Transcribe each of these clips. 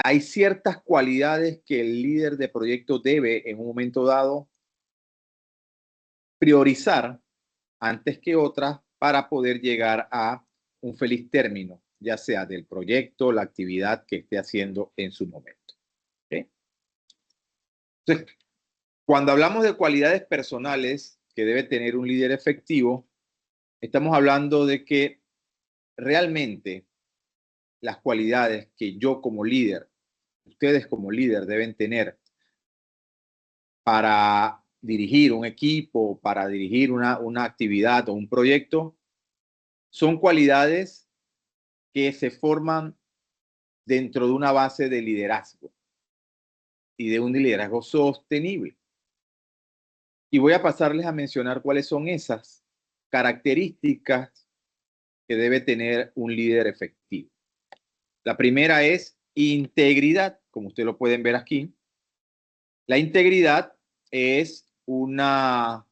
hay ciertas cualidades que el líder de proyecto debe en un momento dado priorizar antes que otras para poder llegar a un feliz término, ya sea del proyecto, la actividad que esté haciendo en su momento. ¿Okay? Entonces, cuando hablamos de cualidades personales que debe tener un líder efectivo, estamos hablando de que realmente las cualidades que yo como líder, ustedes como líder deben tener para dirigir un equipo, para dirigir una actividad o un proyecto, son cualidades que se forman dentro de una base de liderazgo y de un liderazgo sostenible. Y voy a pasarles a mencionar cuáles son esas características que debe tener un líder efectivo. La primera es integridad, como ustedes lo pueden ver aquí. La integridad es una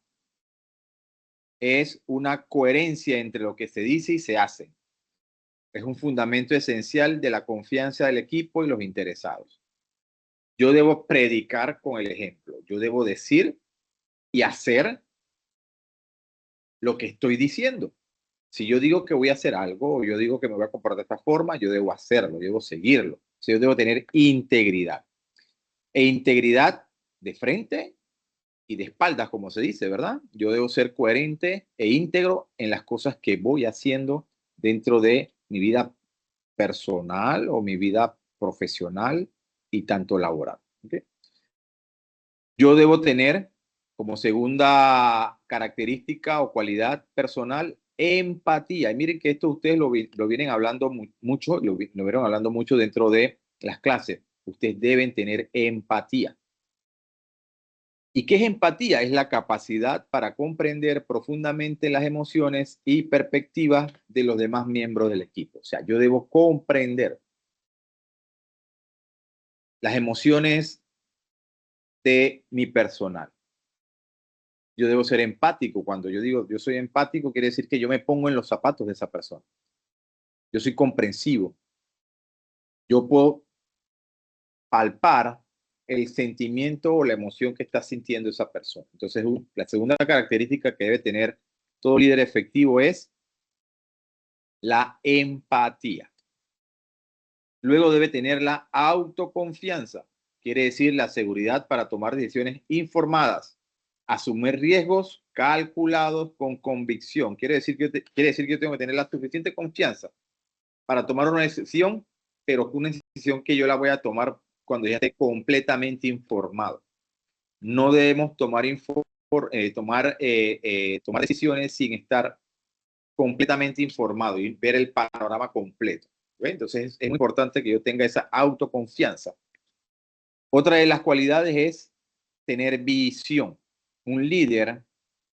coherencia entre lo que se dice y se hace. Es un fundamento esencial de la confianza del equipo y los interesados. Yo debo predicar con el ejemplo. Yo debo decir y hacer lo que estoy diciendo. Si yo digo que voy a hacer algo o yo digo que me voy a comportar de esta forma, yo debo hacerlo, yo debo seguirlo. O sea, yo debo tener integridad. E integridad de frente y de espaldas, como se dice, ¿verdad? Yo debo ser coherente e íntegro en las cosas que voy haciendo dentro de mi vida personal o mi vida profesional y tanto laboral. ¿Okay? Yo debo tener como segunda característica o cualidad personal empatía. Y miren que esto ustedes lo vienen hablando mucho, lo vieron hablando mucho dentro de las clases. Ustedes deben tener empatía. ¿Y qué es empatía? Es la capacidad para comprender profundamente las emociones y perspectivas de los demás miembros del equipo. O sea, yo debo comprender las emociones de mi personal. Yo debo ser empático. Cuando yo digo yo soy empático, quiere decir que yo me pongo en los zapatos de esa persona. Yo soy comprensivo. Yo puedo palpar el sentimiento o la emoción que está sintiendo esa persona. Entonces, la segunda característica que debe tener todo líder efectivo es la empatía. Luego debe tener la autoconfianza. Quiere decir la seguridad para tomar decisiones informadas, asumir riesgos calculados con convicción. Quiere decir que yo tengo que tener la suficiente confianza para tomar una decisión, pero una decisión que yo la voy a tomar cuando ya esté completamente informado. No debemos tomar decisiones sin estar completamente informado y ver el panorama completo. ¿Ve? Entonces es muy importante que yo tenga esa autoconfianza. Otra de las cualidades es tener visión. Un líder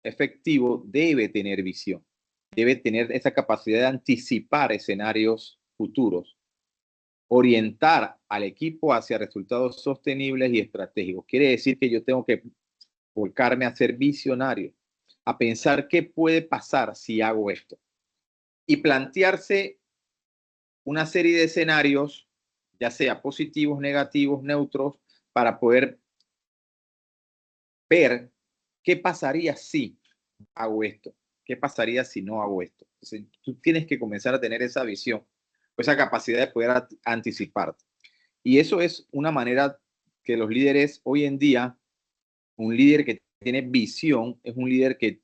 efectivo debe tener visión, debe tener esa capacidad de anticipar escenarios futuros, orientar al equipo hacia resultados sostenibles y estratégicos. Quiere decir que yo tengo que volcarme a ser visionario, a pensar qué puede pasar si hago esto y plantearse una serie de escenarios, ya sea positivos, negativos, neutros, para poder ver qué pasaría si hago esto, qué pasaría si no hago esto. Entonces, tú tienes que comenzar a tener esa visión, esa capacidad de poder anticiparte. Y eso es una manera que los líderes hoy en día, un líder que tiene visión, es un líder que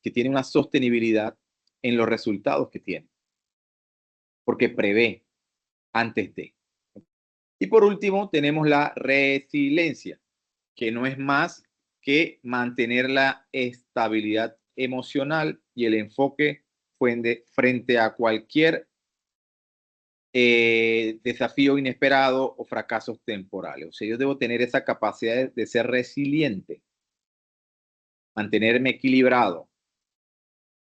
tiene una sostenibilidad en los resultados que tiene, porque prevé antes de. Y por último, tenemos la resiliencia, que no es más que mantener la estabilidad emocional y el enfoque frente a cualquier desafío inesperado o fracasos temporales. O sea, yo debo tener esa capacidad de ser resiliente, mantenerme equilibrado,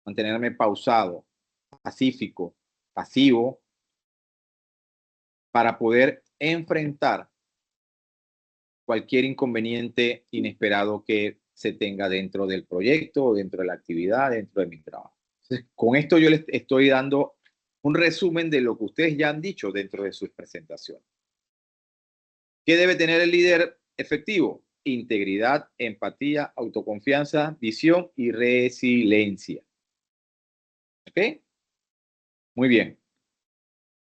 mantenerme pausado, pacífico, pasivo, para poder enfrentar cualquier inconveniente inesperado que se tenga dentro del proyecto, dentro de la actividad, dentro de mi trabajo. Entonces, con esto yo les estoy dando un resumen de lo que ustedes ya han dicho dentro de sus presentaciones. ¿Qué debe tener el líder efectivo? Integridad, empatía, autoconfianza, visión y resiliencia. ¿Ok? Muy bien.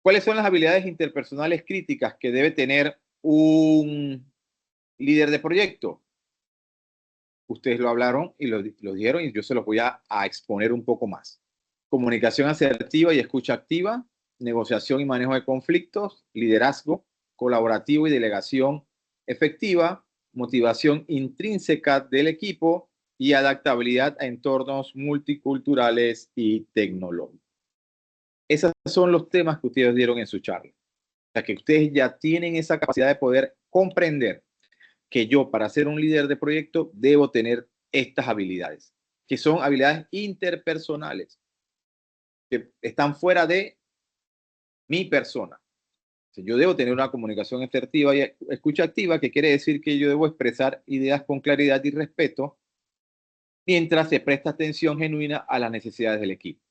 ¿Cuáles son las habilidades interpersonales críticas que debe tener un líder de proyecto? Ustedes lo hablaron y lo dijeron y yo se los voy a exponer un poco más. Comunicación asertiva y escucha activa, negociación y manejo de conflictos, liderazgo colaborativo y delegación efectiva, motivación intrínseca del equipo y adaptabilidad a entornos multiculturales y tecnológicos. Esos son los temas que ustedes dieron en su charla. O sea, que ustedes ya tienen esa capacidad de poder comprender que yo, para ser un líder de proyecto, debo tener estas habilidades, que son habilidades interpersonales, que están fuera de mi persona. O sea, yo debo tener una comunicación asertiva y escucha activa, que quiere decir que yo debo expresar ideas con claridad y respeto, mientras se presta atención genuina a las necesidades del equipo.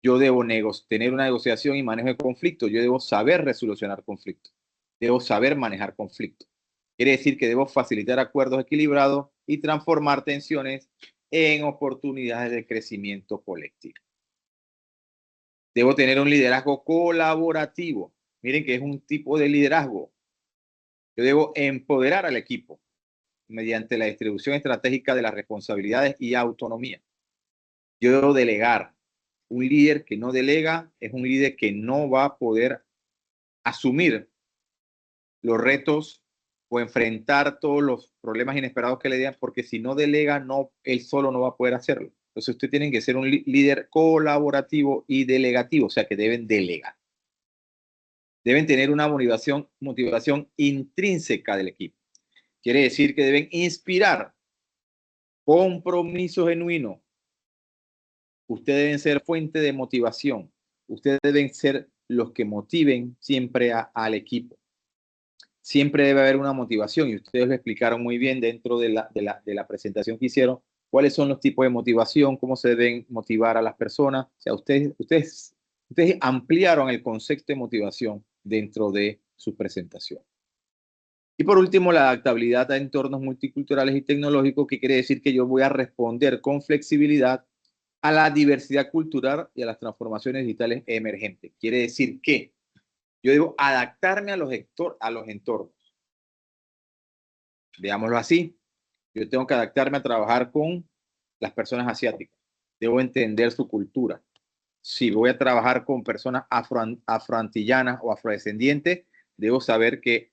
Yo debo tener una negociación y manejo de conflictos. Yo debo saber resolucionar conflictos. Debo saber manejar conflictos. Quiere decir que debo facilitar acuerdos equilibrados y transformar tensiones en oportunidades de crecimiento colectivo. Debo tener un liderazgo colaborativo. Miren que es un tipo de liderazgo. Yo debo empoderar al equipo mediante la distribución estratégica de las responsabilidades y autonomía. Yo debo delegar. Un líder que no delega es un líder que no va a poder asumir los retos o enfrentar todos los problemas inesperados que le digan, porque si no delega, no, él solo no va a poder hacerlo. Entonces, usted tiene que ser un líder colaborativo y delegativo, o sea, que deben delegar. Deben tener una motivación intrínseca del equipo. Quiere decir que deben inspirar compromiso genuino. Ustedes deben ser fuente de motivación. Ustedes deben ser los que motiven siempre al equipo. Siempre debe haber una motivación y ustedes lo explicaron muy bien dentro de la presentación que hicieron. ¿Cuáles son los tipos de motivación? ¿Cómo se deben motivar a las personas? O sea, ustedes ampliaron el concepto de motivación dentro de su presentación. Y por último, la adaptabilidad a entornos multiculturales y tecnológicos, que quiere decir que yo voy a responder con flexibilidad a la diversidad cultural y a las transformaciones digitales emergentes. Quiere decir que yo debo adaptarme a los entornos. Veámoslo así. Yo tengo que adaptarme a trabajar con las personas asiáticas. Debo entender su cultura. Si voy a trabajar con personas afroantillanas o afrodescendientes, debo saber que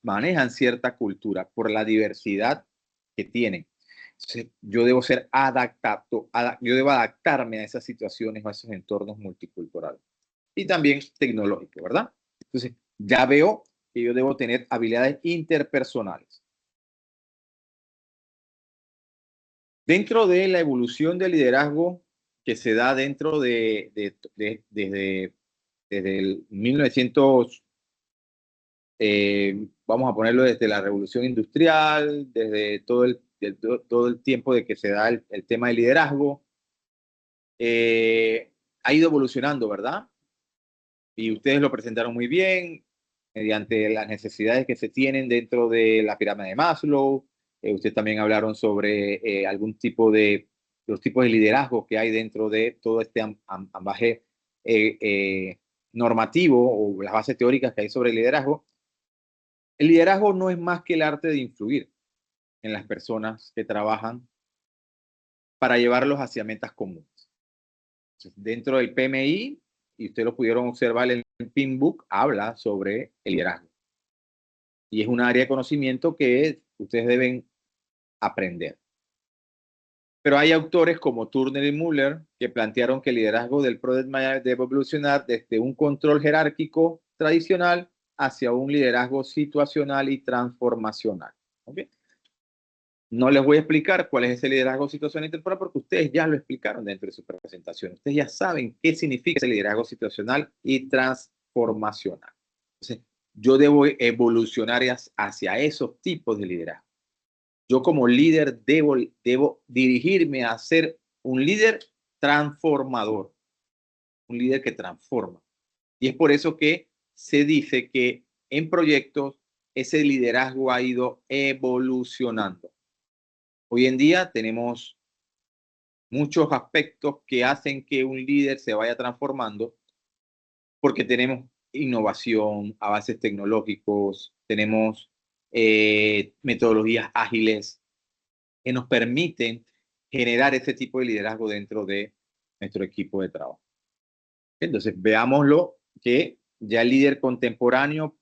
manejan cierta cultura por la diversidad que tienen. Entonces, yo debo ser adaptado, yo debo adaptarme a esas situaciones, a esos entornos multiculturales. Y también tecnológicos, ¿verdad? Entonces, ya veo que yo debo tener habilidades interpersonales. Dentro de la evolución del liderazgo que se da dentro desde el 1900, vamos a ponerlo desde la revolución industrial, desde todo el tiempo de que se da el tema del liderazgo, ha ido evolucionando, ¿verdad? Y ustedes lo presentaron muy bien, mediante las necesidades que se tienen dentro de la pirámide de Maslow. Ustedes también hablaron sobre algún tipo los tipos de liderazgo que hay dentro de todo este ambaje normativo o las bases teóricas que hay sobre el liderazgo. El liderazgo no es más que el arte de influir en las personas que trabajan para llevarlos hacia metas comunes. Entonces, dentro del PMI, y ustedes lo pudieron observar en el Pinbook, habla sobre el liderazgo. Y es un área de conocimiento que ustedes deben aprender. Pero hay autores como Turner y Muller que plantearon que el liderazgo del Project Manager debe evolucionar desde un control jerárquico tradicional hacia un liderazgo situacional y transformacional. ¿Okay? No les voy a explicar cuál es ese liderazgo situacional y temporal porque ustedes ya lo explicaron dentro de su presentación. Ustedes ya saben qué significa ese liderazgo situacional y transformacional. Entonces, yo debo evolucionar hacia esos tipos de liderazgo. Yo como líder debo dirigirme a ser un líder transformador, un líder que transforma. Y es por eso que se dice que en proyectos ese liderazgo ha ido evolucionando. Hoy en día tenemos muchos aspectos que hacen que un líder se vaya transformando porque tenemos innovación, avances tecnológicos, tenemos metodologías ágiles que nos permiten generar ese tipo de liderazgo dentro de nuestro equipo de trabajo. Entonces, veámoslo que ya el líder contemporáneo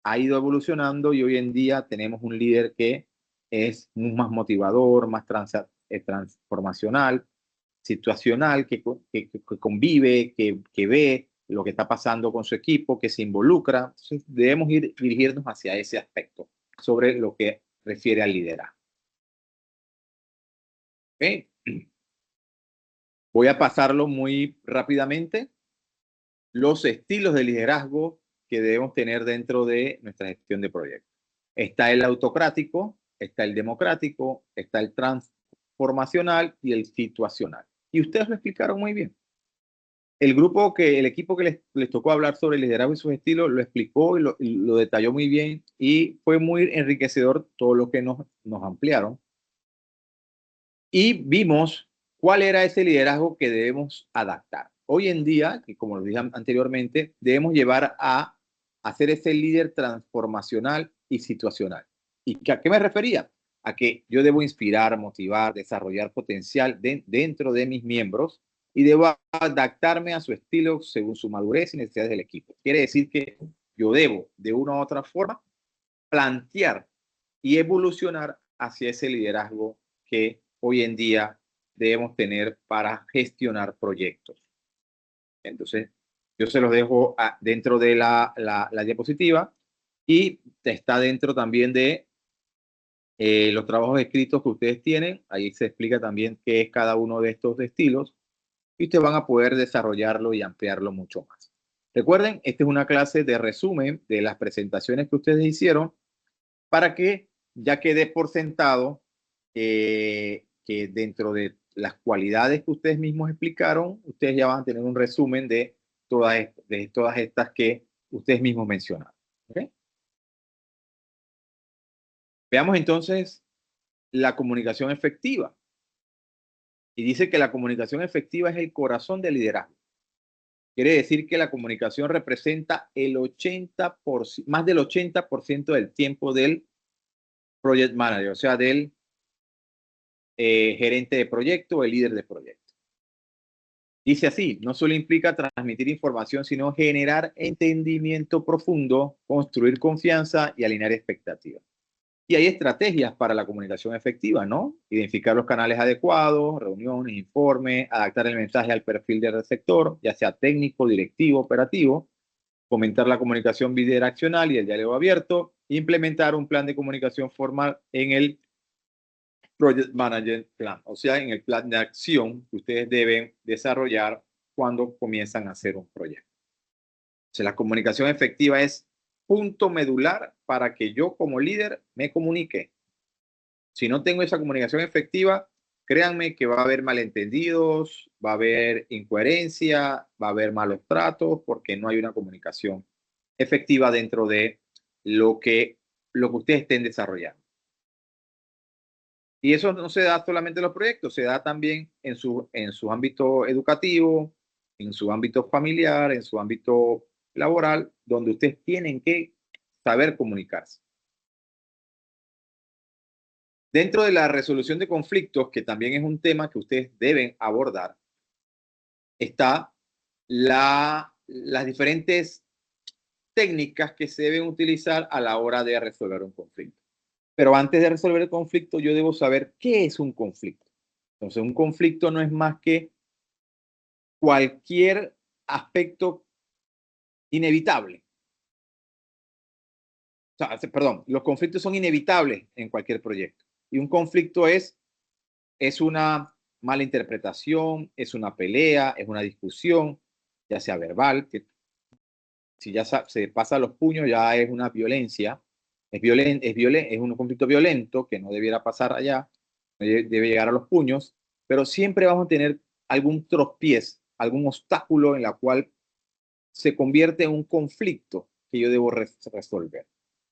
ha ido evolucionando y hoy en día tenemos un líder que es más motivador, más transformacional, situacional, que convive, que ve lo que está pasando con su equipo, que se involucra. Entonces, debemos dirigirnos hacia ese aspecto sobre lo que refiere al liderazgo. ¿Okay? Voy a pasarlo muy rápidamente. Los estilos de liderazgo que debemos tener dentro de nuestra gestión de proyectos. Está el autocrático, está el democrático, está el transformacional y el situacional. Y ustedes lo explicaron muy bien. El equipo que les tocó hablar sobre liderazgo y sus estilos lo explicó y lo detalló muy bien y fue muy enriquecedor todo lo que nos ampliaron. Y vimos cuál era ese liderazgo que debemos adaptar. Hoy en día, que como lo dije anteriormente, debemos llevar a hacer ese líder transformacional y situacional. ¿Y a qué me refería? A que yo debo inspirar, motivar, desarrollar potencial dentro de mis miembros y debo adaptarme a su estilo según su madurez y necesidades del equipo. Quiere decir que yo debo, de una u otra forma, plantear y evolucionar hacia ese liderazgo que hoy en día debemos tener para gestionar proyectos. Entonces, yo se los dejo dentro de la diapositiva y está dentro también de los trabajos escritos que ustedes tienen. Ahí se explica también qué es cada uno de estos estilos y ustedes van a poder desarrollarlo y ampliarlo mucho más. Recuerden, esta es una clase de resumen de las presentaciones que ustedes hicieron para que ya quede por sentado que dentro de las cualidades que ustedes mismos explicaron, ustedes ya van a tener un resumen de todas estas que ustedes mismos mencionaron. ¿Okay? Veamos entonces la comunicación efectiva. Y dice que la comunicación efectiva es el corazón del liderazgo. Quiere decir que la comunicación representa más del 80% del tiempo del project manager, o sea, del gerente de proyecto o el líder de proyecto. Dice así, no solo implica transmitir información, sino generar entendimiento profundo, construir confianza y alinear expectativas. Y hay estrategias para la comunicación efectiva, ¿no? Identificar los canales adecuados, reuniones, informes, adaptar el mensaje al perfil del receptor, ya sea técnico, directivo, operativo, fomentar la comunicación bidireccional y el diálogo abierto, implementar un plan de comunicación formal en el Project Manager Plan, o sea, en el plan de acción que ustedes deben desarrollar cuando comienzan a hacer un proyecto. O sea, la comunicación efectiva es punto medular para que yo como líder me comunique. Si no tengo esa comunicación efectiva, créanme que va a haber malentendidos, va a haber incoherencia, va a haber malos tratos, porque no hay una comunicación efectiva dentro de lo que ustedes estén desarrollando. Y eso no se da solamente en los proyectos, se da también en su ámbito educativo, en su ámbito familiar, en su ámbito laboral, donde ustedes tienen que saber comunicarse. Dentro de la resolución de conflictos, que también es un tema que ustedes deben abordar, está las diferentes técnicas que se deben utilizar a la hora de resolver un conflicto. Pero antes de resolver el conflicto, yo debo saber qué es un conflicto. Entonces, un conflicto no es más que cualquier aspecto inevitable. O sea, perdón, los conflictos son inevitables en cualquier proyecto. Y un conflicto es una mala interpretación, es una pelea, es una discusión, ya sea verbal, que si ya se pasa los puños ya es una violencia, es un conflicto violento que no debiera pasar allá, debe llegar a los puños, pero siempre vamos a tener algún tropiez, algún obstáculo en la cual se convierte en un conflicto que yo debo resolver.